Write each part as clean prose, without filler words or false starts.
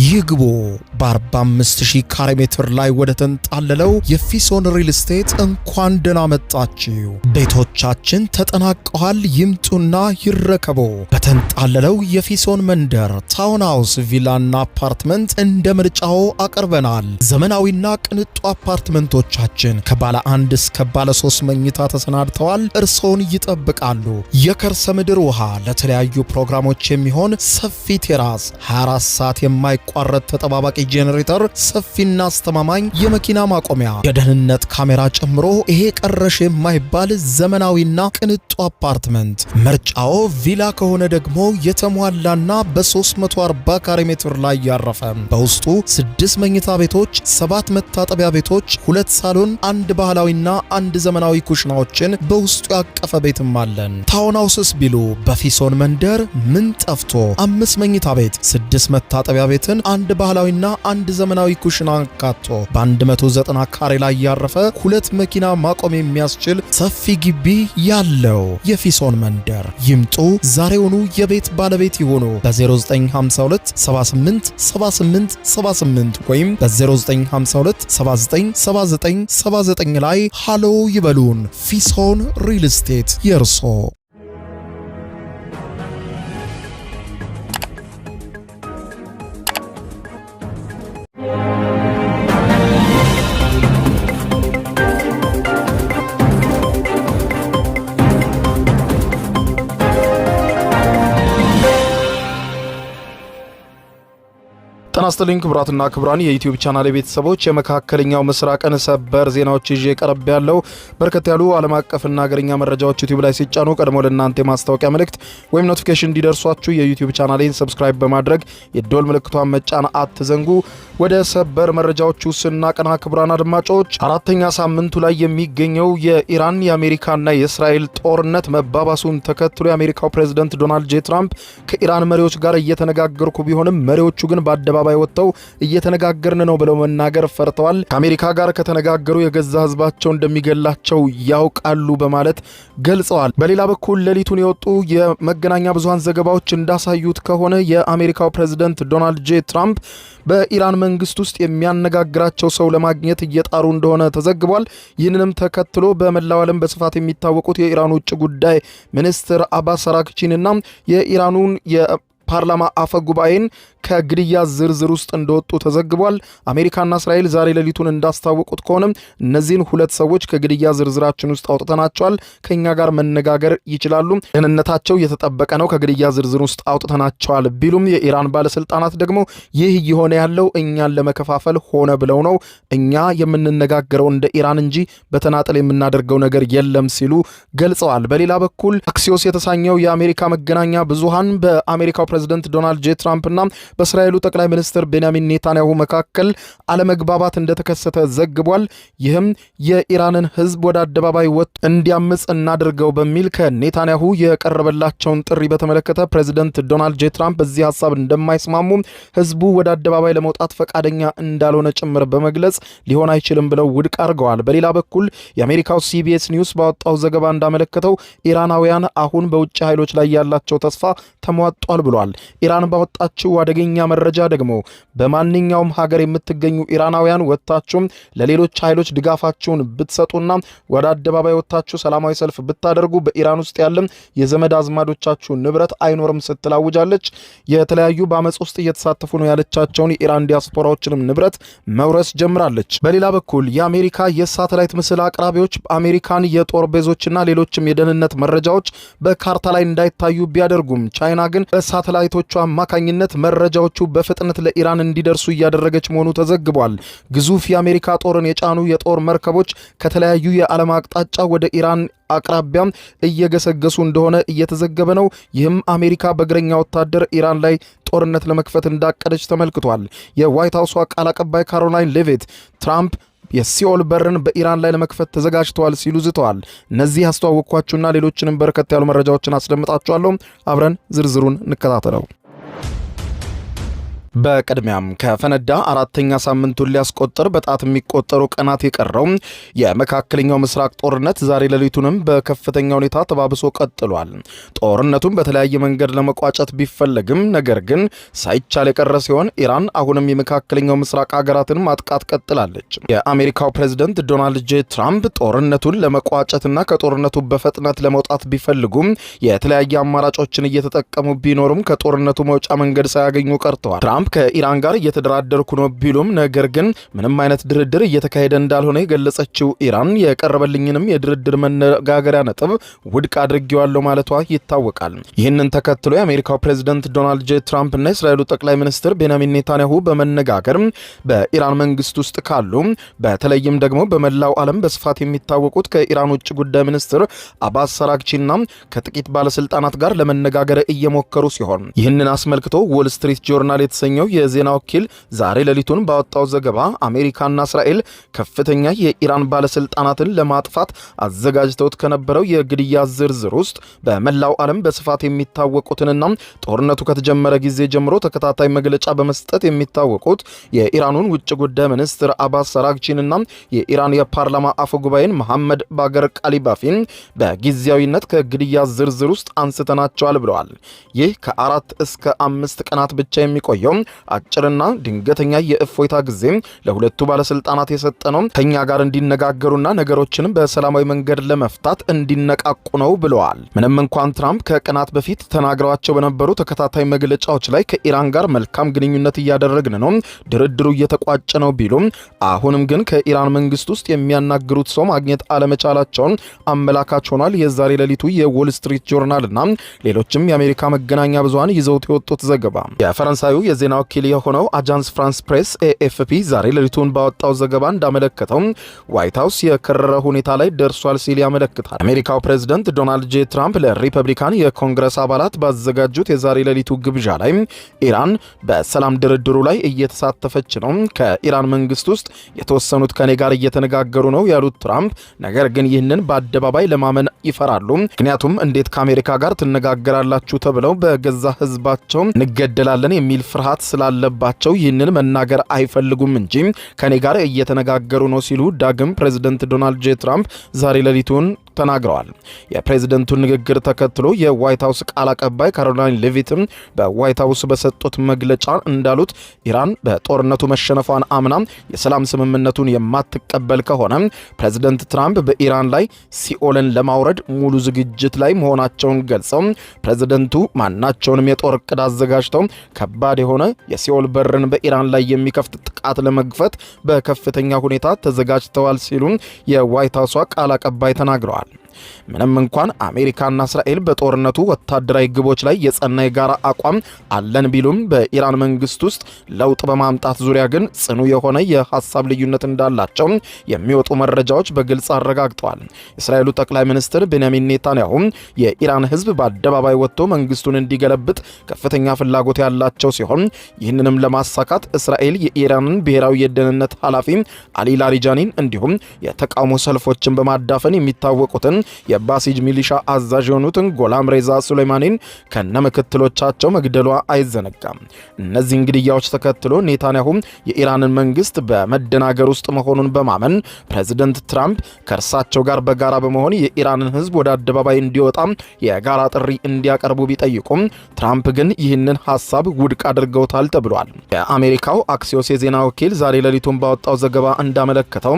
ይግቡ በ45000 ካሬ ሜትር ላይ ወደ ተንጣለለው የፊሶን ሪል ስቴት እንኳን ደህና መጣችሁ። ቤቶቻችን ተጠናቀዋል። ይምጡና ይረከቡ። በተንጣለለው የፊሶን መንደር ታውን ሃውስ፣ ቪላና አፓርትመንት እንደ ምርጫው አቀርበናል። ዘመናዊና ቅንጡ አፓርትመንቶቻችን ከባለ 1 እስከ ባለ 3 መኝታ ተሰናድተዋል። እርሶን ይጠብቃሉ። የከርሰ ምድር ውሃ፣ ለተለያዩ ፕሮግራሞች የሚሆን ሰፊ ቴራስ፣ 24 ሰዓት የማይቋረጥ ተጠባባቂ ጄኔሬተር፣ ሰፊና አስተማማኝ የመኪና ማቆሚያ፣ የደህንነት ካሜራ ጨምሮ ይሄ ቀረሽ የማይባል ዘመናዊና ቅንጡ አፓርትመንት። ምርጫው ቪላ ከሆነ ደግሞ የተሟላና በ340 ካሬ ሜትር ላይ ያረፈ በውስጡ 6 መኝታ ቤቶች፣ 7 መታጠቢያ ቤቶች፣ 2 ሳሎን፣ 1 ባህላዊና 1 ዘመናዊ ኩሽናዎችን በውስጡ ያቀፈ ቤትም አለን። ታውን ሃውስስ ቢሉ በፊሶን መንደር ምን ጠፍቶ 5 መኝታ ቤት፣ 6 መታጠቢያ ቤትን፣ 1 ባህላዊና 1 ዘመናዊ ኩሽና አካቶ በ190 ካሬ ላይ ያረፈ 2 መኪና ማቆም የሚያስችል ሰፊ ግቢ ያለው የፊሶን መንደር። ይምጡ፣ ዛሬውኑ የቤት ባለቤት ይሆኑ። በ0952 78 78 78 ወይም በ0952 79 79 79 ላይ ሃሎ ይበሉን። ፊሶን ሪል ስቴት የርሶ። ጤና ይስጥልኝ ክቡራትና ክቡራን የዩቲዩብ ቻናል ቤተሰቦች፣ የመካከለኛው ምስራቅን ሰበር ዜናዎች ይዤ ቀርብ ያለው በርከት ያሉ ዓለም አቀፍና ሀገርኛ መረጃዎች ዩቲዩብ ላይ ሲጫኑ ቀድሞ ለእናንተ የማስታወቂያ መልእክት ወይም ኖቲፊኬሽን እንዲደርሷችሁ የዩቲዩብ ቻናሌን ሰብስክራይብ በማድረግ የደወል ምልክቷን መጫን አትዘንጉ። ወደ ሰበር መረጃዎቹ ስናቀና ክቡራን አድማጮች፣ 4ኛ ሳምንቱ ላይ የሚገኘው የኢራን የአሜሪካና የእስራኤል ጦርነት መባባሱን ተከትሎ የአሜሪካው ፕሬዝዳንት ዶናልድ ጄ ትራምፕ ከኢራን መሪዎች ጋር እየተነጋገርኩ ቢሆንም መሪዎቹ ግን በአደባባይ ወጥተው እየተነጋገርን ነው ብለው መናገር ፈርተዋል። ከአሜሪካ ጋር ከተነጋገሩ የገዛ ህዝባቸው እንደሚገላቸው ያውቃሉ በማለት ገልጸዋል። በሌላ በኩል ሌሊቱን የወጡ የመገናኛ ብዙሃን ዘገባዎች እንዳሳዩት ከሆነ የአሜሪካው ፕሬዝዳንት ዶናልድ ጄ ትራምፕ በኢራን መንግስት ውስጥ የሚያነጋግራቸው ሰው ለማግኘት እየጣሩ እንደሆነ ተዘግቧል። ይህንንም ተከትሎ በመላው ዓለም በስፋት የሚታወቁት የኢራን ውጭ ጉዳይ ሚኒስትር አባስ አራግቺንና የኢራኑን ፓርላማ አፈ ጉባኤን ከግድያ ዝርዝር ውስጥ እንደወጡ ተዘግቧል። አሜሪካና እስራኤል ዛሬ ሌሊቱን እንዳስታወቁት ከሆነ እነዚህን 2 ሰዎች ከግድያ ዝርዝራችን ውስጥ አውጥተናቸዋል፣ ከኛ ጋር መነጋገር ይችላሉ፣ ደህንነታቸው የተጠበቀ ነው፣ ከግድያ ዝርዝር ውስጥ አውጥተናቸዋል ቢሉም የኢራን ባለስልጣናት ደግሞ ይህ እየሆነ ያለው እኛን ለመከፋፈል ሆነ ብለው ነው፣ እኛ የምንነጋገረው እንደ ኢራን እንጂ በተናጠል የምናደርገው ነገር የለም ሲሉ ገልጸዋል። በሌላ በኩል አክሲዮስ የተሳኘው የአሜሪካ መገናኛ ብዙሃን በአሜሪካው ፕሬዝዳንት ዶናልድ ጄ ትራምፕና በእስራኤሉ ጠቅላይ ሚኒስትር ቤንያሚን ኔታንያሁ መካከል አለመግባባት እንደተከሰተ ዘግቧል። ይህም የኢራንን ህዝብ ወደ አደባባይ ወጥቶ እንዲያምጽ እናድርገው በሚል ከኔታንያሁ የቀረበላቸውን ጥሪ በተመለከተ ፕሬዝዳንት ዶናልድ ጄ ትራምፕ በዚህ ሐሳብ እንደማይስማሙ፣ ህዝቡ ወደ አደባባይ ለመውጣት ፈቃደኛ እንዳልሆነ ጭምር በመግለጽ ሊሆን አይችልም ብለው ውድቅ አድርገዋል። በሌላ በኩል የአሜሪካው ሲቢኤስ ኒውስ ባወጣው ዘገባ እንዳመለከተው ኢራናውያን አሁን በውጭ ኃይሎች ላይ ያላቸው ተስፋ ተሟጧል ብሏል። ኢራን ባወጣችው አደገኛ መረጃ ደግሞ በማንኛውም ሀገር የምትገኙ ኢራናውያን ወጣችሁም ለሌሎች ኃይሎች ድጋፋችሁን ብትሰጡና ወደ አደባባይ ወጣችሁ ሰላማዊ ሰልፍ ብታደርጉ በኢራን ውስጥ ያለም የዘመድ አዝማዶቻችሁ ንብረት አይኖርም ስትል አውጃለች። የተለያዩ በአመጽ ውስጥ እየተሳተፉ ነው ያለቻቸውን የኢራን ዲያስፖራዎችንም ንብረት መውረስ ጀምራለች። በሌላ በኩል የአሜሪካ የሳተላይት ምስል አቅራቢዎች አሜሪካን የጦር ቤዞችና ሌሎችም የደህንነት መረጃዎች በካርታ ላይ እንዳይታዩ ቢያደርጉም ቻይና ግን በሳተላይቶቹ አማካኝነት መረጃዎቹ በፍጥነት ለኢራን እንዲደርሱ እያደረገች መሆኑ ተዘግቧል። ግዙፍ የአሜሪካ ጦርን የጫኑ የጦር መርከቦች ከተለያዩ የዓለም አቅጣጫ ወደ ኢራን አቅራቢያ እየገሰገሱ እንደሆነ እየተዘገበ ነው። ይህም አሜሪካ በእግረኛ ወታደር ኢራን ላይ ጦርነት ለመክፈት እንዳቀደች ተመልክቷል። የዋይት ሃውስ ቃል አቀባይ ካሮላይን ሌቪት ትራምፕ የሲኦል በርን በኢራን ላይ ለመክፈት ተዘጋጅተዋል ሲሉ ዝተዋል። እነዚህ አስተዋወቅኳችሁና ሌሎችንም በርከት ያሉ መረጃዎችን አስደምጣችኋለሁ። አብረን ዝርዝሩን እንከታተለው። በቅድሚያም ከፈነዳ አራተኛ ሳምንቱን ሊያስቆጥር በጣት የሚቆጠሩ ቀናት የቀረው የመካከለኛው ምስራቅ ጦርነት ዛሬ ሌሊቱንም በከፍተኛ ሁኔታ ተባብሶ ቀጥሏል። ጦርነቱን በተለያየ መንገድ ለመቋጨት ቢፈለግም ነገር ግን ሳይቻል የቀረ ሲሆን ኢራን አሁንም የመካከለኛው ምስራቅ ሀገራትን ማጥቃት ቀጥላለች። የአሜሪካው ፕሬዝዳንት ዶናልድ ጄ ትራምፕ ጦርነቱን ለመቋጨትና ከጦርነቱ በፍጥነት ለመውጣት ቢፈልጉም የተለያየ አማራጮችን እየተጠቀሙ ቢኖሩም ከጦርነቱ መውጫ መንገድ ሳያገኙ ቀርተዋል። ትራምፕ ከኢራን ጋር እየተደራደርኩ ነው ቢሉም ነገር ግን ምንም አይነት ድርድር እየተካሄደ እንዳልሆነ የገለጸችው ኢራን የቀረበልኝንም የድርድር መነጋገሪያ ነጥብ ውድቅ አድርጌዋለሁ ማለቷ ይታወቃል። ይህንን ተከትሎ የአሜሪካው ፕሬዝዳንት ዶናልድ ጄ ትራምፕ እና የእስራኤሉ ጠቅላይ ሚኒስትር ቤንያሚን ኔታንያሁ በመነጋገር በኢራን መንግስት ውስጥ ካሉ በተለይም ደግሞ በመላው ዓለም በስፋት የሚታወቁት ከኢራን ውጭ ጉዳይ ሚኒስትር አባስ አራግቺና ከጥቂት ባለስልጣናት ጋር ለመነጋገር እየሞከሩ ሲሆን ይህንን አስመልክቶ ዎል ስትሪት ጆርናል የተሰኘው የዜና ወኪል ዛሬ ሌሊቱን ባወጣው ዘገባ አሜሪካና እስራኤል ከፍተኛ የኢራን ባለስልጣናትን ለማጥፋት አዘጋጅተውት ከነበረው የግድያ ዝርዝር ውስጥ በመላው ዓለም በስፋት የሚታወቁትንና ጦርነቱ ከተጀመረ ጊዜ ጀምሮ ተከታታይ መግለጫ በመስጠት የሚታወቁት የኢራኑን ውጭ ጉዳይ ሚኒስትር አባስ አራግቺንና የኢራን የፓርላማ አፈ ጉባኤን መሐመድ ባገር ቃሊባፊን በጊዜያዊነት ከግድያ ዝርዝር ውስጥ አንስተናቸዋል ብለዋል። ይህ ከ4 እስከ 5 ቀናት ብቻ የሚቆየው አጭርና ድንገተኛ የእፎይታ ጊዜ ለሁለቱ ባለስልጣናት የሰጠ ነው ከኛ ጋር እንዲነጋገሩና ነገሮችን በሰላማዊ መንገድ ለመፍታት እንዲነቃቁ ነው ብለዋል። ምንም እንኳን ትራምፕ ከቀናት በፊት ተናግረዋቸው በነበሩ ተከታታይ መግለጫዎች ላይ ከኢራን ጋር መልካም ግንኙነት እያደረግን ነው፣ ድርድሩ እየተቋጨ ነው ቢሉም አሁንም ግን ከኢራን መንግስት ውስጥ የሚያናግሩት ሰው ማግኘት አለመቻላቸውን አመላካች ሆኗል። የዛሬ ሌሊቱ የዎል ስትሪት ጆርናልና ሌሎችም የአሜሪካ መገናኛ ብዙሃን ይዘውት የወጡት ዘገባ የፈረንሳዩ የዜና ወኪል የሆነው አጃንስ ፍራንስ ፕሬስ ኤኤፍፒ ዛሬ ሌሊቱን ባወጣው ዘገባ እንዳመለከተው ዋይት ሃውስ የከረረ ሁኔታ ላይ ደርሷል ሲል ያመለክታል። አሜሪካው ፕሬዝዳንት ዶናልድ ጄ ትራምፕ ለሪፐብሊካን የኮንግረስ አባላት ባዘጋጁት የዛሬ ሌሊቱ ግብዣ ላይ ኢራን በሰላም ድርድሩ ላይ እየተሳተፈች ነው፣ ከኢራን መንግስት ውስጥ የተወሰኑት ከኔ ጋር እየተነጋገሩ ነው ያሉት ትራምፕ ነገር ግን ይህንን በአደባባይ ለማመን ይፈራሉ። ምክንያቱም እንዴት ከአሜሪካ ጋር ትነጋገራላችሁ ተብለው በገዛ ህዝባቸው እንገደላለን የሚል ፍርሃት ስላለባቸው ይህንን መናገር አይፈልጉም እንጂ ከኔ ጋር እየተነጋገሩ ነው ሲሉ ዳግም ፕሬዝዳንት ዶናልድ ጄ ትራምፕ ዛሬ ሌሊቱን ተናግረዋል። የፕሬዝዳንቱን ንግግር ተከትሎ የዋይት ሃውስ ቃል አቀባይ ካሮላይን ሌቪትም በዋይት ሃውስ በሰጡት መግለጫ እንዳሉት ኢራን በጦርነቱ መሸነፏን አምና የሰላም ስምምነቱን የማትቀበል ከሆነ ፕሬዝዳንት ትራምፕ በኢራን ላይ ሲኦልን ለማውረድ ሙሉ ዝግጅት ላይ መሆናቸውን ገልጸው ፕሬዝዳንቱ ማናቸውንም የጦር ዕቅድ አዘጋጅተው ከባድ የሆነ የሲኦል በርን በኢራን ላይ የሚከፍት ጥቃት ለመግፈት በከፍተኛ ሁኔታ ተዘጋጅተዋል ሲሉ የዋይት ሃውስ ቃል አቀባይ ተናግረዋል። ምንም እንኳን አሜሪካና እስራኤል በጦርነቱ ወታደራዊ ግቦች ላይ የጸና የጋራ አቋም አለን ቢሉም በኢራን መንግስት ውስጥ ለውጥ በማምጣት ዙሪያ ግን ጽኑ የሆነ የሐሳብ ልዩነት እንዳላቸው የሚወጡ መረጃዎች በግልጽ አረጋግጠዋል። የእስራኤሉ ጠቅላይ ሚኒስትር ቤንያሚን ኔታንያሁ የኢራን ህዝብ በአደባባይ ወጥቶ መንግስቱን እንዲገለብጥ ከፍተኛ ፍላጎት ያላቸው ሲሆን ይህንንም ለማሳካት እስራኤል የኢራንን ብሔራዊ የደህንነት ኃላፊ አሊ ላሪጃኒን እንዲሁም የተቃውሞ ሰልፎችን በማዳፈን የሚታወቁትን የባሲጅ ሚሊሻ አዛዥ የሆኑትን ጎላም ሬዛ ሱሌማኒን ከነምክትሎቻቸው መግደሏ አይዘነጋም። እነዚህ ግድያዎች ተከትሎ ኔታንያሁ የኢራንን መንግስት በመደናገር ውስጥ መሆኑን በማመን ፕሬዝዳንት ትራምፕ ከእርሳቸው ጋር በጋራ በመሆን የኢራንን ህዝብ ወደ አደባባይ እንዲወጣ የጋራ ጥሪ እንዲያቀርቡ ቢጠይቁም ትራምፕ ግን ይህንን ሐሳብ ውድቅ አድርገውታል ተብሏል። የአሜሪካው አክሲዮስ የዜና ወኪል ዛሬ ሌሊቱን ባወጣው ዘገባ እንዳመለከተው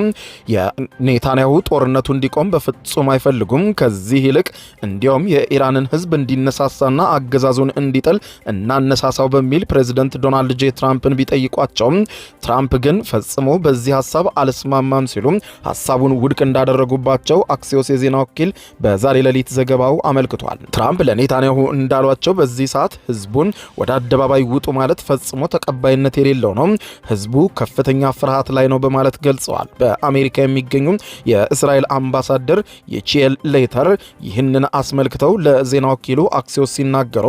የኔታንያሁ ጦርነቱ እንዲቆም በፍጹም አይፈልጉም። ከዚህ ይልቅ እንዲያውም የኢራንን ህዝብ እንዲነሳሳና አገዛዙን እንዲጥል እናነሳሳው በሚል ፕሬዝዳንት ዶናልድ ጄ ትራምፕን ቢጠይቋቸው ትራምፕ ግን ፈጽሞ በዚህ ሐሳብ አልስማማም ሲሉ ሐሳቡን ውድቅ እንዳደረጉባቸው አክሲዮስ የዜና ወኪል በዛሬ ሌሊት ዘገባው አመልክቷል። ትራምፕ ለኔታንያሁ እንዳሏቸው በዚህ ሰዓት ህዝቡን ወደ አደባባይ ውጡ ማለት ፈጽሞ ተቀባይነት የሌለው ነው፣ ህዝቡ ከፍተኛ ፍርሃት ላይ ነው በማለት ገልጸዋል። በአሜሪካ የሚገኙ የእስራኤል አምባሳደር የቺኤል ሌተር ይህንን አስመልክተው ለዜና ወኪሉ አክሲዮስ ሲናገሩ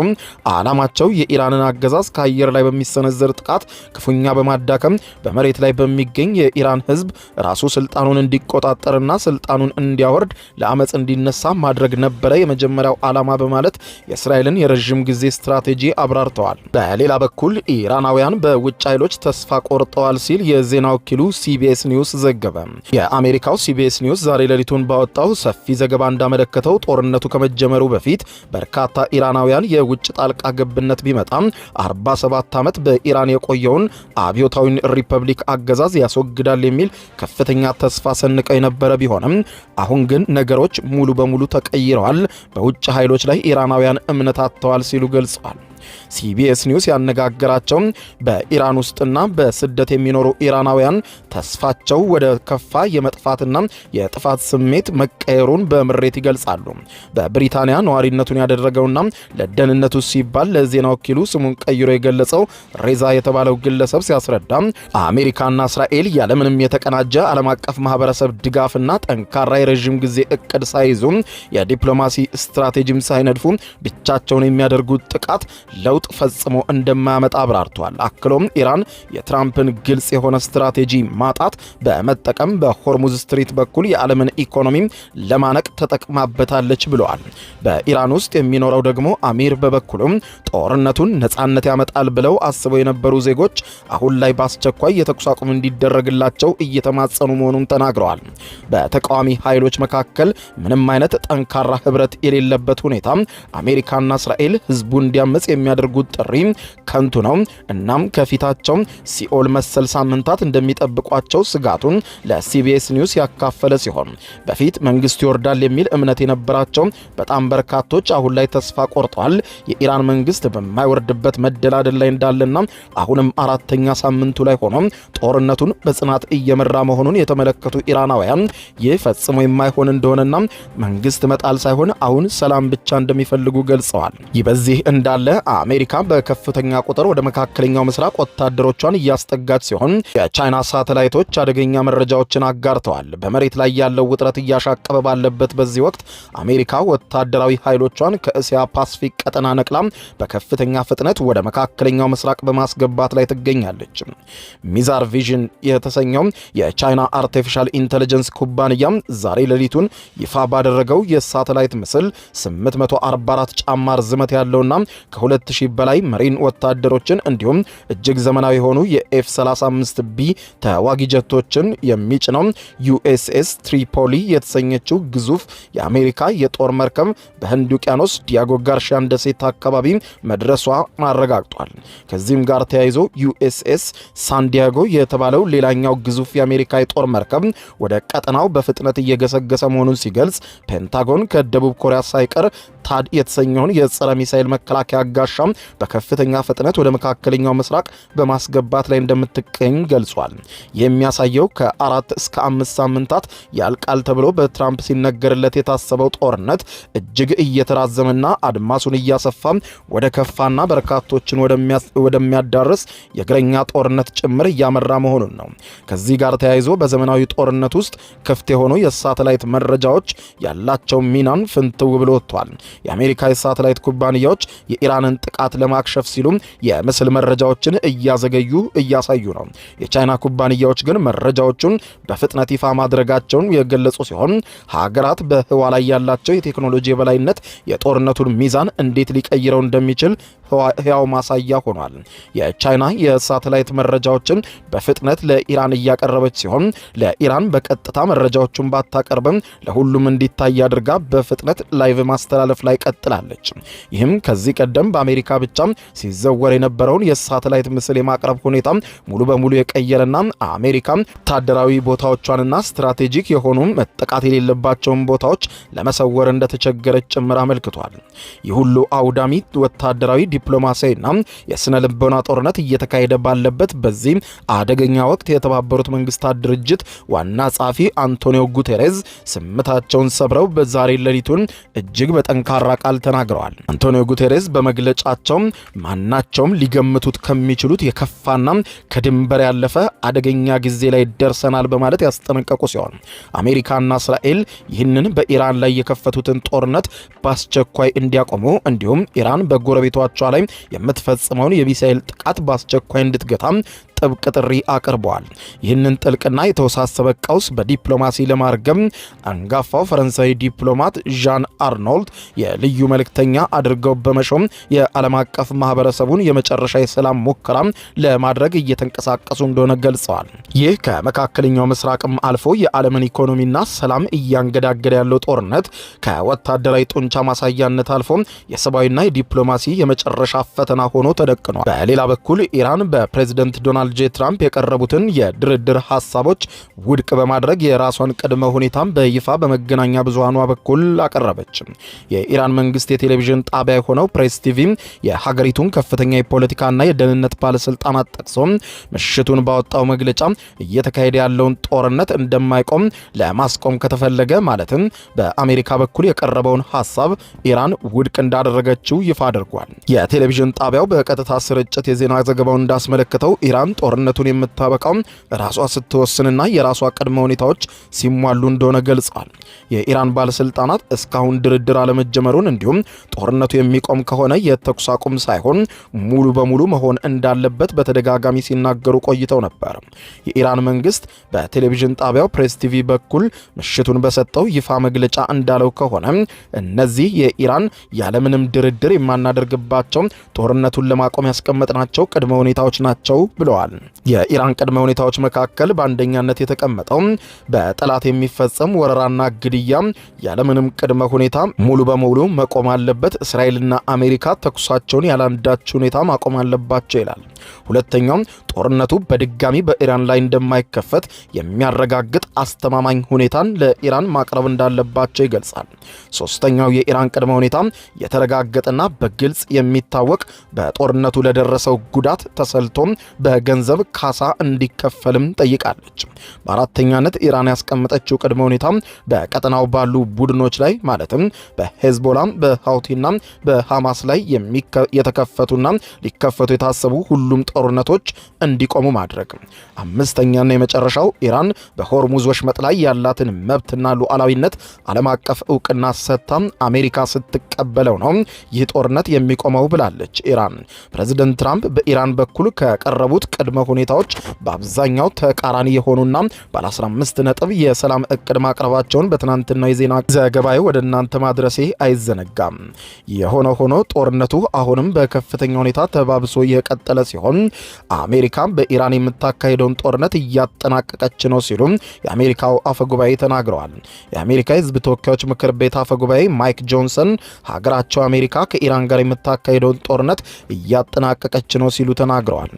ዓላማቸው የኢራንን አገዛዝ ከአየር ላይ በሚሰነዘር ጥቃት ክፉኛ በማዳከም በመሬት ላይ በሚገኝ የኢራን ሕዝብ ራሱ ስልጣኑን እንዲቆጣጠርና ስልጣኑን እንዲያወርድ ለአመፅ እንዲነሳ ማድረግ ነበረ የመጀመሪያው ዓላማ በማለት የእስራኤልን የረዥም ጊዜ ስትራቴጂ አብራርተዋል። በሌላ በኩል ኢራናውያን በውጭ ኃይሎች ተስፋ ቆርጠዋል ሲል የዜና ወኪሉ ሲቢኤስ ኒውስ ዘገበ። የአሜሪካው ሲቢኤስ ኒውስ ዛሬ ሌሊቱን ባወጣው ሰፊ ዘገባ እንዳመለከተው ጦርነቱ ከመጀመሩ በፊት በርካታ ኢራናውያን የውጭ ጣልቃ ገብነት ቢመጣም 47 ዓመት በኢራን የቆየውን አብዮታዊ ሪፐብሊክ አገዛዝ ያስወግዳል የሚል ከፍተኛ ተስፋ ሰንቀው የነበረ ቢሆንም አሁን ግን ነገሮች ሙሉ በሙሉ ተቀይረዋል፣ በውጭ ኃይሎች ላይ ኢራናውያን እምነት አጥተዋል ሲሉ ገልጸዋል። ሲቢኤስ ኒውስ ያነጋገራቸው በኢራን ውስጥና በስደት የሚኖሩ ኢራናውያን ተስፋቸው ወደ ከፋ የመጥፋትና የጥፋት ስሜት መቀየሩን በምሬት ይገልጻሉ። በብሪታንያ ነዋሪነቱን ያደረገውና ለደህንነቱ ሲባል ለዜና ወኪሉ ስሙን ቀይሮ የገለጸው ሬዛ የተባለው ግለሰብ ሲያስረዳ አሜሪካና እስራኤል ያለምንም የተቀናጀ ዓለም አቀፍ ማህበረሰብ ድጋፍና ጠንካራ የረዥም ጊዜ እቅድ ሳይዙ የዲፕሎማሲ ስትራቴጂም ሳይነድፉ ብቻቸውን የሚያደርጉት ጥቃት ለውጥ ፈጽሞ እንደማያመጣ አብራርቷል። አክሎም ኢራን የትራምፕን ግልጽ የሆነ ስትራቴጂ ማጣት በመጠቀም በሆርሙዝ ስትሪት በኩል የዓለምን ኢኮኖሚ ለማነቅ ተጠቅማበታለች ብለዋል። በኢራን ውስጥ የሚኖረው ደግሞ አሚር በበኩሉም ጦርነቱን ነጻነት ያመጣል ብለው አስበው የነበሩ ዜጎች አሁን ላይ በአስቸኳይ የተኩስ አቁም እንዲደረግላቸው እየተማጸኑ መሆኑን ተናግረዋል። በተቃዋሚ ኃይሎች መካከል ምንም አይነት ጠንካራ ህብረት የሌለበት ሁኔታ አሜሪካና እስራኤል ህዝቡ እንዲያመጽ የሚያደርጉት ጥሪ ከንቱ ነው። እናም ከፊታቸው ሲኦል መሰል ሳምንታት እንደሚጠብቋቸው ስጋቱን ለሲቢኤስ ኒውስ ያካፈለ ሲሆን በፊት መንግስት ይወርዳል የሚል እምነት የነበራቸው በጣም በርካቶች አሁን ላይ ተስፋ ቆርጠዋል። የኢራን መንግስት በማይወርድበት መደላደል ላይ እንዳለና አሁንም አራተኛ ሳምንቱ ላይ ሆኖ ጦርነቱን በጽናት እየመራ መሆኑን የተመለከቱ ኢራናውያን ይህ ፈጽሞ የማይሆን እንደሆነና መንግስት መጣል ሳይሆን አሁን ሰላም ብቻ እንደሚፈልጉ ገልጸዋል። ይህ በዚህ እንዳለ አሜሪካ በከፍተኛ ቁጥር ወደ መካከለኛው ምስራቅ ወታደሮቿን እያስጠጋች ሲሆን የቻይና ሳተላይቶች አደገኛ መረጃዎችን አጋርተዋል። በመሬት ላይ ያለው ውጥረት እያሻቀበ ባለበት በዚህ ወቅት አሜሪካ ወታደራዊ ኃይሎቿን ከእስያ ፓሲፊክ ቀጠና ነቅላ በከፍተኛ ፍጥነት ወደ መካከለኛው ምስራቅ በማስገባት ላይ ትገኛለች። ሚዛር ቪዥን የተሰኘው የቻይና አርቲፊሻል ኢንተለጀንስ ኩባንያ ዛሬ ሌሊቱን ይፋ ባደረገው የሳተላይት ምስል 844 ጫማ ርዝመት ያለውና ከ2000 በላይ መሪን ወታደሮችን እንዲሁም እጅግ ዘመናዊ የሆኑ የኤፍ-35ቢ ተዋጊ ጀቶችን የሚጭነው ዩኤስኤስ ትሪፖሊ የተሰኘችው ግዙፍ የአሜሪካ የጦር መርከብ በህንድ ውቅያኖስ ዲያጎ ጋርሺያን ደሴት አካባቢ መድረሷ አረጋግጧል። ከዚህም ጋር ተያይዞ ዩኤስኤስ ሳንዲያጎ የተባለው ሌላኛው ግዙፍ የአሜሪካ የጦር መርከብ ወደ ቀጠናው በፍጥነት እየገሰገሰ መሆኑን ሲገልጽ ፔንታጎን ከደቡብ ኮሪያ ሳይቀር ታድ የተሰኘውን የጸረ ሚሳኤል መከላከያ ጋሻም በከፍተኛ ፍጥነት ወደ መካከለኛው ምስራቅ በማስገባት ላይ እንደምትገኝ ገልጿል። የሚያሳየው ከ4 እስከ 5 ሳምንታት ያልቃል ተብሎ በትራምፕ ሲነገርለት የታሰበው ጦርነት እጅግ እየተራዘመና አድማሱን እያሰፋ ወደ ከፋና በርካቶችን ወደሚያዳርስ የእግረኛ ጦርነት ጭምር እያመራ መሆኑን ነው። ከዚህ ጋር ተያይዞ በዘመናዊ ጦርነት ውስጥ ክፍት የሆኑ የሳተላይት መረጃዎች ያላቸው ሚናን ፍንትው ብሎ ወጥቷል። የአሜሪካ የሳተላይት ኩባንያዎች የኢራንን ጥቃት ለማክሸፍ ሲሉ የምስል መረጃዎችን እያዘገዩ እያሳዩ ነው። የቻይና ኩባንያዎች ግን መረጃዎቹን በፍጥነት ይፋ ማድረጋቸውን የገለጹ ሲሆን ሀገራት በህዋ ላይ ያላቸው የቴክኖሎጂ የበላይነት የጦርነቱን ሚዛን እንዴት ሊቀይረው እንደሚችል ህያው ማሳያ ሆኗል። የቻይና የሳተላይት መረጃዎችን በፍጥነት ለኢራን እያቀረበች ሲሆን ለኢራን በቀጥታ መረጃዎቹን ባታቀርብም ለሁሉም እንዲታይ አድርጋ በፍጥነት ላይቭ ማስተላለፍ ላይ ቀጥላለች። ይህም ከዚህ ቀደም በአሜሪካ ብቻ ሲዘወር የነበረውን የሳተላይት ምስል የማቅረብ ሁኔታ ሙሉ በሙሉ የቀየረና አሜሪካ ወታደራዊ ቦታዎቿንና ስትራቴጂክ የሆኑ መጠቃት የሌለባቸውን ቦታዎች ለመሰወር እንደተቸገረች ጭምር አመልክቷል። ይህ ሁሉ አውዳሚ ወታደራዊ የዲፕሎማሲያዊና የስነ ልቦና ጦርነት እየተካሄደ ባለበት በዚህ አደገኛ ወቅት የተባበሩት መንግስታት ድርጅት ዋና ጸሐፊ አንቶኒዮ ጉቴሬዝ ስምታቸውን ሰብረው በዛሬ ሌሊቱን እጅግ በጠንካራ ቃል ተናግረዋል። አንቶኒዮ ጉቴሬዝ በመግለጫቸው ማናቸውም ሊገምቱት ከሚችሉት የከፋና ከድንበር ያለፈ አደገኛ ጊዜ ላይ ደርሰናል በማለት ያስጠነቀቁ ሲሆን አሜሪካና እስራኤል ይህንን በኢራን ላይ የከፈቱትን ጦርነት በአስቸኳይ እንዲያቆሙ እንዲሁም ኢራን በጎረቤቶቿ ላይ የምትፈጽመውን የሚሳኤል ጥቃት በአስቸኳይ እንድትገታ ጥብቅ ጥሪ አቅርበዋል። ይህንን ጥልቅና የተወሳሰበ ቀውስ በዲፕሎማሲ ለማርገም አንጋፋው ፈረንሳዊ ዲፕሎማት ዣን አርኖልድ የልዩ መልእክተኛ አድርገው በመሾም የዓለም አቀፍ ማህበረሰቡን የመጨረሻ የሰላም ሙከራ ለማድረግ እየተንቀሳቀሱ እንደሆነ ገልጸዋል። ይህ ከመካከለኛው ምስራቅም አልፎ የዓለምን ኢኮኖሚና ሰላም እያንገዳገደ ያለው ጦርነት ከወታደራዊ ጡንቻ ማሳያነት አልፎ የሰብአዊና የዲፕሎማሲ የመጨረሻ ፈተና ሆኖ ተደቅኗል። በሌላ በኩል ኢራን በፕሬዝደንት ዶናልድ ጄ ትራምፕ የቀረቡትን የድርድር ሐሳቦች ውድቅ በማድረግ የራሷን ቅድመ ሁኔታም በይፋ በመገናኛ ብዙሃኗ በኩል አቀረበች። የኢራን መንግስት የቴሌቪዥን ጣቢያ የሆነው ፕሬስ ቲቪ የሀገሪቱን ከፍተኛ የፖለቲካና የደህንነት ባለስልጣናት ጠቅሶ ምሽቱን ባወጣው መግለጫ እየተካሄደ ያለውን ጦርነት እንደማይቆም ለማስቆም ከተፈለገ ማለትም በአሜሪካ በኩል የቀረበውን ሐሳብ ኢራን ውድቅ እንዳደረገችው ይፋ አድርጓል። የቴሌቪዥን ጣቢያው በቀጥታ ስርጭት የዜና ዘገባው እንዳስመለከተው ኢራን ጦርነቱን የምታበቃው ራሷ ስትወስንና የራሷ ቅድመ ሁኔታዎች ሲሟሉ እንደሆነ ገልጸዋል። የኢራን ባለስልጣናት እስካሁን ድርድር አለመጀመሩን እንዲሁም ጦርነቱ የሚቆም ከሆነ የተኩስ አቁም ሳይሆን ሙሉ በሙሉ መሆን እንዳለበት በተደጋጋሚ ሲናገሩ ቆይተው ነበር። የኢራን መንግስት በቴሌቪዥን ጣቢያው ፕሬስ ቲቪ በኩል ምሽቱን በሰጠው ይፋ መግለጫ እንዳለው ከሆነ እነዚህ የኢራን ያለምንም ድርድር የማናደርግባቸው ጦርነቱን ለማቆም ያስቀመጥናቸው ቅድመ ሁኔታዎች ናቸው ብለዋል። የኢራን ቅድመ ሁኔታዎች መካከል በአንደኛነት የተቀመጠው በጠላት የሚፈጸም ወረራና ግድያ ያለምንም ቅድመ ሁኔታ ሙሉ በሙሉ መቆም አለበት፣ እስራኤልና አሜሪካ ተኩሳቸውን ያላንዳች ሁኔታ ማቆም አለባቸው ይላል። ሁለተኛው ጦርነቱ በድጋሚ በኢራን ላይ እንደማይከፈት የሚያረጋግጥ አስተማማኝ ሁኔታን ለኢራን ማቅረብ እንዳለባቸው ይገልጻል። ሶስተኛው የኢራን ቅድመ ሁኔታ የተረጋገጠና በግልጽ የሚታወቅ በጦርነቱ ለደረሰው ጉዳት ተሰልቶ በገንዘብ ካሳ እንዲከፈልም ጠይቃለች። በአራተኛነት ኢራን ያስቀመጠችው ቅድመ ሁኔታ በቀጠናው ባሉ ቡድኖች ላይ ማለትም በሄዝቦላ፣ በሃውቲና በሐማስ ላይ የተከፈቱና ሊከፈቱ የታሰቡ ሁሉም ጦርነቶች እንዲቆሙ ማድረግ። አምስተኛና የመጨረሻው ኢራን በሆርሙዝ ወሽመጥ ላይ ያላትን መብትና ሉዓላዊነት ዓለም አቀፍ እውቅና ሰጥታ አሜሪካ ስትቀበለው ነው ይህ ጦርነት የሚቆመው ብላለች። ኢራን ፕሬዝዳንት ትራምፕ በኢራን በኩል ከቀረቡት ቅድመ ሁኔታዎች በአብዛኛው ተቃራኒ የሆኑና ባለ 15 ነጥብ የሰላም እቅድ ማቅረባቸውን በትናንትናው የዜና ዘገባዬ ወደ እናንተ ማድረሴ አይዘነጋም። የሆነ ሆኖ ጦርነቱ አሁንም በከፍተኛ ሁኔታ ተባብሶ የቀጠለ ሲሆን አሜሪካ በኢራን የምታካሄደውን ጦርነት እያጠናቀቀች ነው ሲሉ የአሜሪካው አፈጉባኤ ተናግረዋል። የአሜሪካ የሕዝብ ተወካዮች ምክር ቤት አፈጉባኤ ማይክ ጆንሰን ሀገራቸው አሜሪካ ከኢራን ጋር የምታካሄደውን ጦርነት እያጠናቀቀች ነው ሲሉ ተናግረዋል።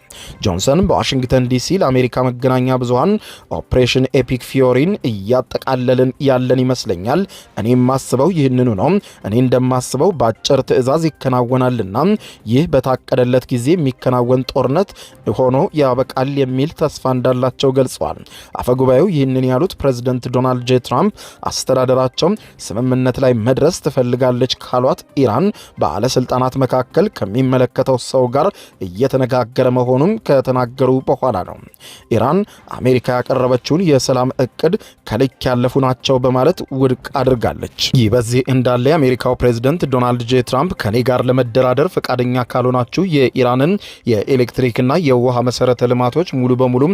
ጆንሰን በዋሽንግተን ዲሲ ለአሜሪካ መገናኛ ብዙሃን ኦፕሬሽን ኤፒክ ፊዮሪን እያጠቃለልን ያለን ይመስለኛል። እኔ የማስበው ይህንኑ ነው። እኔ እንደማስበው በአጭር ትዕዛዝ ይከናወናልና ይህ በታቀደለት ጊዜ የሚከናወን ጦርነት ሆኖ ያበቃል የሚል ተስፋ እንዳላቸው ገልጸዋል። አፈጉባኤው ይህንን ያሉት ፕሬዝዳንት ዶናልድ ጄ ትራምፕ አስተዳደራቸው ስምምነት ላይ መድረስ ትፈልጋለች ካሏት ኢራን ባለስልጣናት መካከል ከሚመለከተው ሰው ጋር እየተነጋገረ መሆኑን ከተናገሩ በኋላ ነው። ኢራን አሜሪካ ያቀረበችውን የሰላም እቅድ ከልክ ያለፉ ናቸው በማለት ውድቅ አድርጋለች። ይህ በዚህ እንዳለ የአሜሪካው ፕሬዝዳንት ዶናልድ ጄ ትራምፕ ከኔ ጋር ለመደራደር ፈቃደኛ ካልሆናችሁ የኢራንን የኤሌክትሪክና የውሃ መሰረተ ልማቶች ሙሉ በሙሉ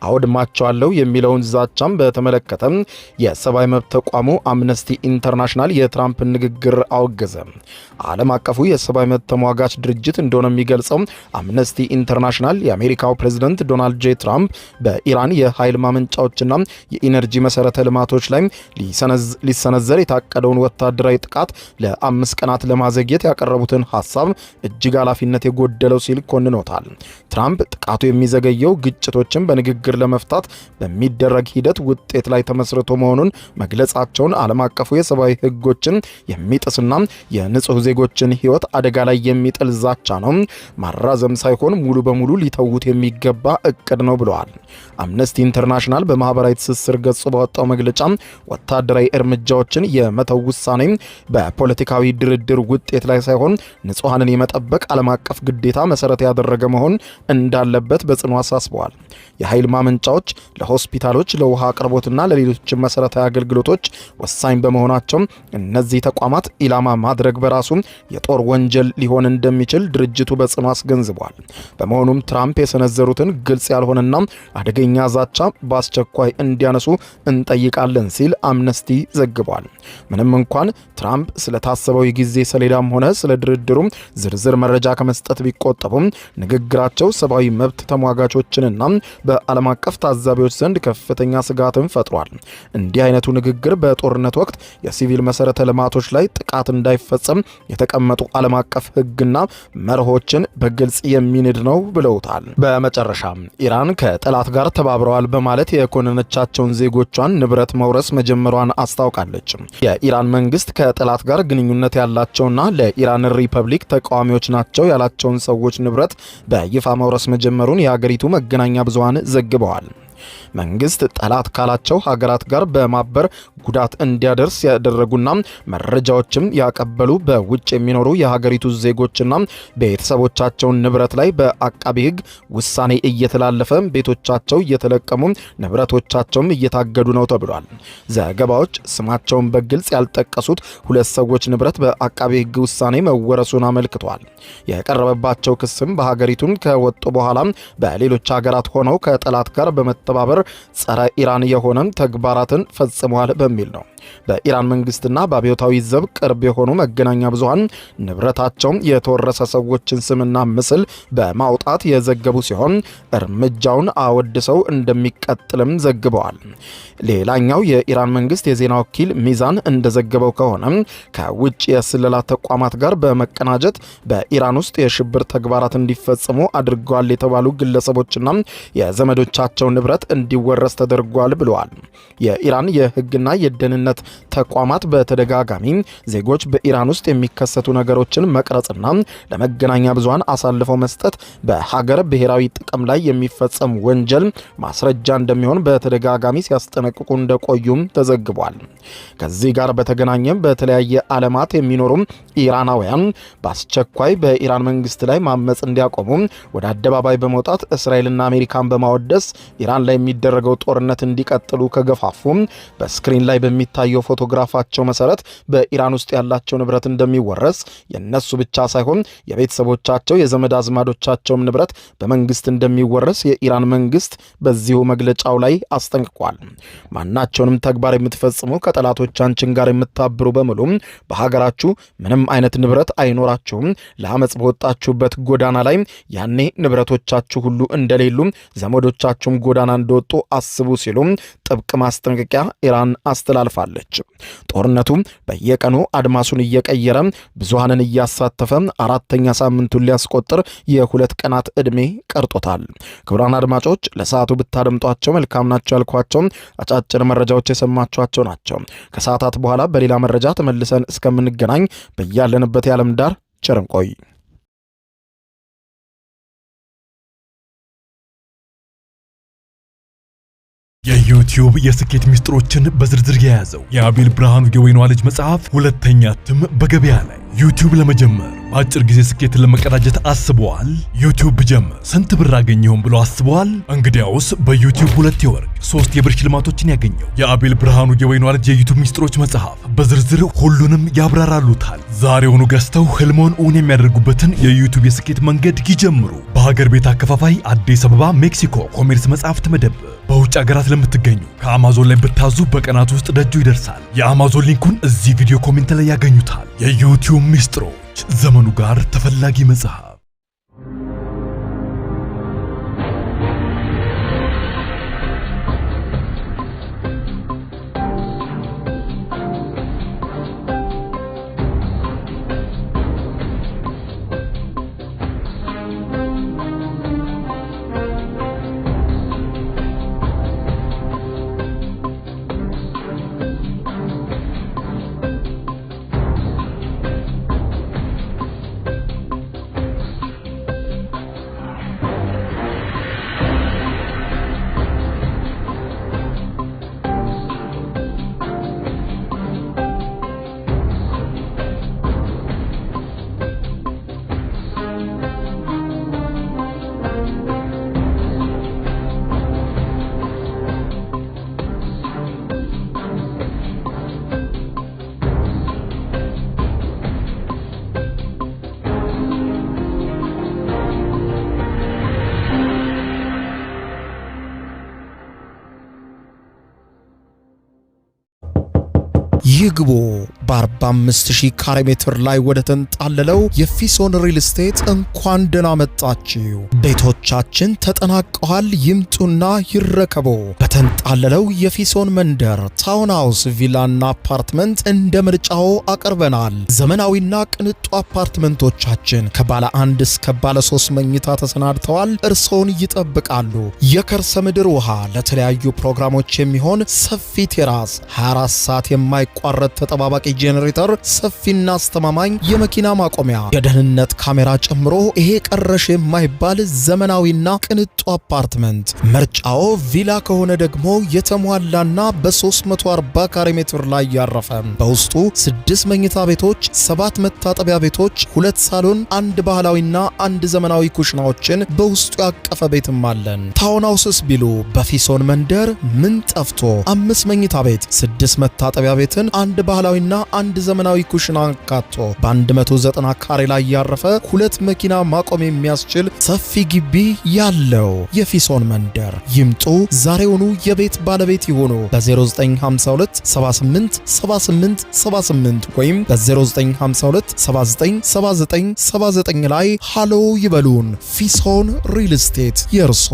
አወድማቸዋለሁ የሚለውን ዛቻም በተመለከተ የሰብአዊ መብት ተቋሙ አምነስቲ ኢንተርናሽናል የትራምፕን ንግግር አወገዘ። ዓለም አቀፉ የሰብአዊ መብት ተሟጋች ድርጅት እንደሆነ የሚገልጸው አምነስቲ ኢንተርናሽናል የአሜሪካው ፕሬዝዳንት ዶናልድ ጄ ትራምፕ በኢራን የኃይል ማመንጫዎችና የኢነርጂ መሰረተ ልማቶች ላይ ሊሰነዘር የታቀደውን ወታደራዊ ጥቃት ለ5 ቀናት ለማዘግየት ያቀረቡትን ሐሳብ እጅግ ኃላፊነት የጎደለው ሲል ኮንኖታል። ትራምፕ ጥቃቱ የሚዘገየው ግጭቶችን በንግግር ለመፍታት በሚደረግ ሂደት ውጤት ላይ ተመስርቶ መሆኑን መግለጻቸውን ዓለም አቀፉ የሰብአዊ ሕጎችን የሚጥስና የንጹህ ዜጎችን ሕይወት አደጋ ላይ የሚጥል ዛቻ ነው፣ ማራዘም ሳይሆን ሙሉ በሙሉ ሊተውት የሚገባ እቅድ ነው ብለዋል። አምነስቲ ኢንተርናሽናል በማህበራዊ ትስስር ገጹ ባወጣው መግለጫ ወታደራዊ እርምጃዎችን የመተው ውሳኔ በፖለቲካዊ ድርድር ውጤት ላይ ሳይሆን ንጹሃንን የመጠበቅ ዓለም አቀፍ ግዴታ መሰረት ያደረገ መሆን እንዳለበት በጽኑ አሳስበዋል። የኃይል ማመንጫዎች ለሆስፒታሎች፣ ለውሃ አቅርቦትና ለሌሎች መሰረታዊ አገልግሎቶች ወሳኝ በመሆናቸው እነዚህ ተቋማት ኢላማ ማድረግ በራሱ የጦር ወንጀል ሊሆን እንደሚችል ድርጅቱ በጽኑ አስገንዝቧል። በመሆኑም ትራምፕ የሰነዘሩትን ግልጽ ያልሆነና አደገኛ ዛቻ በአስቸኳይ እንዲያነሱ እንጠይቃለን ሲል አምነስቲ ዘግቧል። ምንም እንኳን ትራምፕ ስለታሰበው የጊዜ ሰሌዳም ሆነ ስለ ድርድሩ ዝርዝር መረጃ ከመስጠት ቢቆጠቡም ንግግራቸው ሰብአዊ መብት ተሟጋቾችንና በዓለም አቀፍ ታዛቢዎች ዘንድ ከፍተኛ ስጋትን ፈጥሯል። እንዲህ አይነቱ ንግግር በጦርነት ወቅት የሲቪል መሰረተ ልማቶች ላይ ጥቃት እንዳይፈጸም የተቀመጡ ዓለም አቀፍ ሕግና መርሆችን በግልጽ የሚንድ ነው ብለውታል። በመጨረሻም ኢራን ከጠላት ጋር ተባብረዋል በማለት የኮነነቻቸውን ዜጎቿን ንብረት መውረስ መጀመሯን አስታውቃለች። የኢራን መንግስት ከጠላት ጋር ግንኙነት ያላቸውና ለኢራን ሪፐብሊክ ተቃዋሚዎች ናቸው ያላቸውን ሰዎች ንብረት በይፋ መውረስ መጀመሩን የሀገሪቱ መገናኛ ብዙሃን ዘግበዋል። መንግስት ጠላት ካላቸው ሀገራት ጋር በማበር ጉዳት እንዲያደርስ ያደረጉና መረጃዎችም ያቀበሉ በውጭ የሚኖሩ የሀገሪቱ ዜጎችና ቤተሰቦቻቸውን ንብረት ላይ በአቃቢ ሕግ ውሳኔ እየተላለፈ ቤቶቻቸው እየተለቀሙ ንብረቶቻቸውም እየታገዱ ነው ተብሏል። ዘገባዎች ስማቸውን በግልጽ ያልጠቀሱት ሁለት ሰዎች ንብረት በአቃቢ ሕግ ውሳኔ መወረሱን አመልክቷል። የቀረበባቸው ክስም በሀገሪቱን ከወጡ በኋላ በሌሎች ሀገራት ሆነው ከጠላት ጋር በመተባበር ጸረ ኢራን የሆነ ተግባራትን ፈጽመዋል በሚል ነው። በኢራን መንግስትና በአብዮታዊ ዘብ ቅርብ የሆኑ መገናኛ ብዙሃን ንብረታቸው የተወረሰ ሰዎችን ስምና ምስል በማውጣት የዘገቡ ሲሆን እርምጃውን አወድሰው እንደሚቀጥልም ዘግበዋል። ሌላኛው የኢራን መንግስት የዜና ወኪል ሚዛን እንደዘገበው ከሆነ ከውጭ የስለላ ተቋማት ጋር በመቀናጀት በኢራን ውስጥ የሽብር ተግባራት እንዲፈጽሙ አድርገዋል የተባሉ ግለሰቦችና የዘመዶቻቸው ንብረት እንዲወረስ ተደርጓል ብለዋል። የኢራን የህግና የደህንነት ተቋማት በተደጋጋሚ ዜጎች በኢራን ውስጥ የሚከሰቱ ነገሮችን መቅረጽና ለመገናኛ ብዙሃን አሳልፈው መስጠት በሀገር ብሔራዊ ጥቅም ላይ የሚፈጸም ወንጀል ማስረጃ እንደሚሆን በተደጋጋሚ ሲያስጠነቅቁ እንደቆዩም ተዘግቧል። ከዚህ ጋር በተገናኘም በተለያየ ዓለማት የሚኖሩ ኢራናውያን በአስቸኳይ በኢራን መንግስት ላይ ማመጽ እንዲያቆሙ ወደ አደባባይ በመውጣት እስራኤልና አሜሪካን በማወደስ ኢራን ላይ የሚደረገው ጦርነት እንዲቀጥሉ ከገፋፉ በስክሪን ላይ በሚታየው ፎቶግራፋቸው መሰረት በኢራን ውስጥ ያላቸው ንብረት እንደሚወረስ የነሱ ብቻ ሳይሆን የቤተሰቦቻቸው የዘመድ አዝማዶቻቸውም ንብረት በመንግስት እንደሚወረስ የኢራን መንግስት በዚሁ መግለጫው ላይ አስጠንቅቋል። ማናቸውንም ተግባር የምትፈጽሙ ከጠላቶቻችን ጋር የምታብሩ በሙሉ በሀገራችሁ ምንም አይነት ንብረት አይኖራችሁም። ለአመጽ በወጣችሁበት ጎዳና ላይ ያኔ ንብረቶቻችሁ ሁሉ እንደሌሉ ዘመዶቻችሁም ጎዳና እንደወጡ አስቡ ሲሉ ጥብቅ ማስጠንቀቂያ ኢራን አስተላልፋለች። ጦርነቱ በየቀኑ አድማሱን እየቀየረ ብዙሃንን እያሳተፈ አራተኛ ሳምንቱን ሊያስቆጥር የሁለት ቀናት ዕድሜ ቀርጦታል። ክቡራን አድማጮች ለሰዓቱ ብታደምጧቸው መልካም ናቸው ያልኳቸው አጫጭር መረጃዎች የሰማችኋቸው ናቸው። ከሰዓታት በኋላ በሌላ መረጃ ተመልሰን እስከምንገናኝ በያለንበት የዓለም ዳር ቸር እንቆይ። የዩቲዩብ የስኬት ሚስጥሮችን በዝርዝር የያዘው የአቤል ብርሃኑ የወይኗ ልጅ መጽሐፍ ሁለተኛ እትም በገበያ ላይ። ዩቲዩብ ለመጀመር በአጭር ጊዜ ስኬትን ለመቀዳጀት አስበዋል? ዩቲዩብ ብጀምር ስንት ብር አገኘሁም ብሎ አስበዋል? እንግዲያውስ በዩቲዩብ 2 የወርቅ 3 የብር ሽልማቶችን ያገኘው የአቤል ብርሃኑ የወይኗ ልጅ የዩቲዩብ ሚስጥሮች መጽሐፍ በዝርዝር ሁሉንም ያብራራሉታል። ዛሬውኑ ገዝተው ህልሞን እውን የሚያደርጉበትን የዩቲዩብ የስኬት መንገድ ይጀምሩ። በሀገር ቤት አከፋፋይ አዲስ አበባ ሜክሲኮ ኮሜርስ መጽሐፍት መደብር። በውጭ ሀገራት ለምትገኙ ከአማዞን ላይ ብታዙ በቀናት ውስጥ ደጁ ይደርሳል። የአማዞን ሊንኩን እዚህ ቪዲዮ ኮሜንት ላይ ያገኙታል። የዩቲዩብ ሚስጥሮች ዘመኑ ጋር ተፈላጊ መጽሐፍ። ይግቡ። በ45000 ካሬ ሜትር ላይ ወደ ተንጣለለው የፊሶን ሪል ስቴት እንኳን ደህና መጣችሁ። ቤቶቻችን ተጠናቀዋል። ይምጡና ይረከቡ። በተንጣለለው የፊሶን መንደር ታውን ሃውስ፣ ቪላና አፓርትመንት እንደ ምርጫው አቀርበናል። ዘመናዊና ቅንጡ አፓርትመንቶቻችን ከባለ 1 እስከ ባለ 3 መኝታ ተሰናድተዋል። እርሶን ይጠብቃሉ። የከርሰ ምድር ውሃ፣ ለተለያዩ ፕሮግራሞች የሚሆን ሰፊ ቴራስ፣ 24 ሰዓት የማይቋረጥ ተጠባባቂ ጄኔሬተር፣ ሰፊና አስተማማኝ የመኪና ማቆሚያ፣ የደህንነት ካሜራ ጨምሮ ይሄ ቀረሽ የማይባል ዘመናዊና ቅንጡ አፓርትመንት። ምርጫው ቪላ ከሆነ ደግሞ የተሟላና በ340 ካሬ ሜትር ላይ ያረፈ በውስጡ 6 መኝታ ቤቶች፣ 7 መታጠቢያ ቤቶች፣ 2 ሳሎን፣ 1 ባህላዊና 1 ዘመናዊ ኩሽናዎችን በውስጡ ያቀፈ ቤትም አለን። ታውን ሃውስስ ቢሉ በፊሶን መንደር ምን ጠፍቶ 5 መኝታ ቤት፣ 6 መታጠቢያ ቤትን፣ 1 ባህላዊና 1 ዘመናዊ ኩሽና አካቶ በ190 ካሬ ላይ ያረፈ 2 መኪና ማቆም የሚያስችል ሰፊ ግቢ ያለው የፊሶን መንደር። ይምጡ፣ ዛሬውኑ የቤት ባለቤት ይሆኑ። በ0952 78 78 78 ወይም በ0952 79 79 79 ላይ ሃሎ ይበሉን። ፊሶን ሪል ስቴት የርሶ